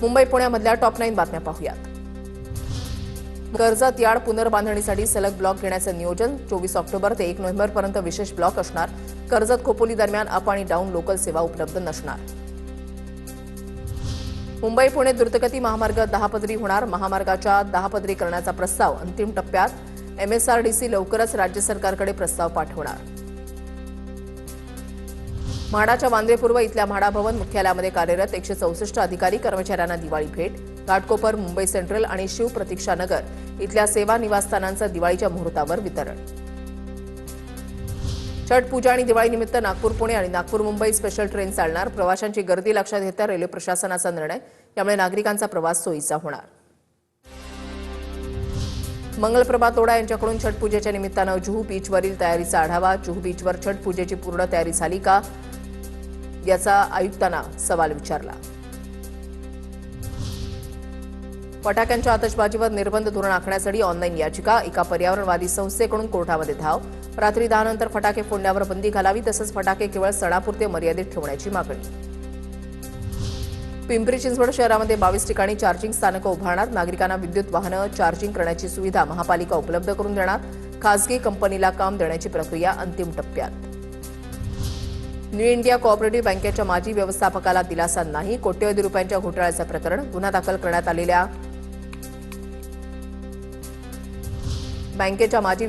Mumbai पुण्यामधल्या top 9 बातम्या पाहूयात। Karjat yard पुनर्बांधणीसाठी सलग ब्लॉक घेण्याचं नियोजन 24 ऑक्टोबर ते 1 नोव्हेंबरपर्यंत विशेष ब्लॉक असणार। कर्जत खोपोली दरम्यान अप आणि डाऊन लोकल सेवा उपलब्ध नसणार। मुंबई पुणे द्रुतगती महामार्ग 10 पदरी होणार। महामार्गाच्या 10 पदरी करण्याचा प्रस्ताव अंतिम टप्प्यात। एमएसआरडीसी लवकरच राज्य सरकारकडे प्रस्ताव पाठवणार। म्हाडाच्या वांद्रे पूर्व इथल्या म्हाडा भवन मुख्यालयामध्ये कार्यरत 164 अधिकारी कर्मचाऱ्यांना दिवाळी भेट। घाटकोपर, मुंबई सेंट्रल आणि शिव प्रतीक्षा नगर इथल्या सेवा निवासस्थानांचं दिवाळीच्या मुहूर्तावर वितरण। छठ पूजा आणि दिवाळीनिमित्त नागपूर पुणे आणि नागपूर मुंबई स्पेशल ट्रेन चालणार। प्रवाशांची गर्दी लक्षात घेता रेल्वे प्रशासनाचा निर्णय, यामुळे नागरिकांचा प्रवास सोयीचा होणार। मंगलप्रभा तोडा यांच्याकडून छठ पूजेच्या निमित्तानं जुहू बीचवरील तयारीचा आढावा। जुहू बीचवर छठ पूजेची पूर्ण तयारी झाली का, याचा आयुक्तांना सवाल विचारला। फटाक्यांच्या आतषबाजीवर निर्बंध धोरण आखण्यासाठी ऑनलाईन याचिका। एका पर्यावरणवादी संस्थेकडून कोर्टामध्ये धाव। रात्री 10 नंतर फटाके फोडण्यावर बंदी घालावी, तसंच फटाके केवळ सणापुरते मर्यादित ठेवण्याची मागणी। पिंपरी चिंचवड शहरामध्ये 22 ठिकाणी चार्जिंग स्थानकं उभारणार। नागरिकांना विद्युत वाहनं चार्जिंग करण्याची सुविधा महापालिका उपलब्ध करून देणार। खासगी कंपनीला काम देण्याची प्रक्रिया अंतिम टप्प्यात। न्यू इंडिया कोऑपरेटिव्ह बँकेच्या माजी व्यवस्थापकाला दिलासा नाही। कोट्यवधी रुपयांच्या घोटाळ्याचं प्रकरण। गुन्हा दाखल करण्यात आलेल्या बँकेच्या माजी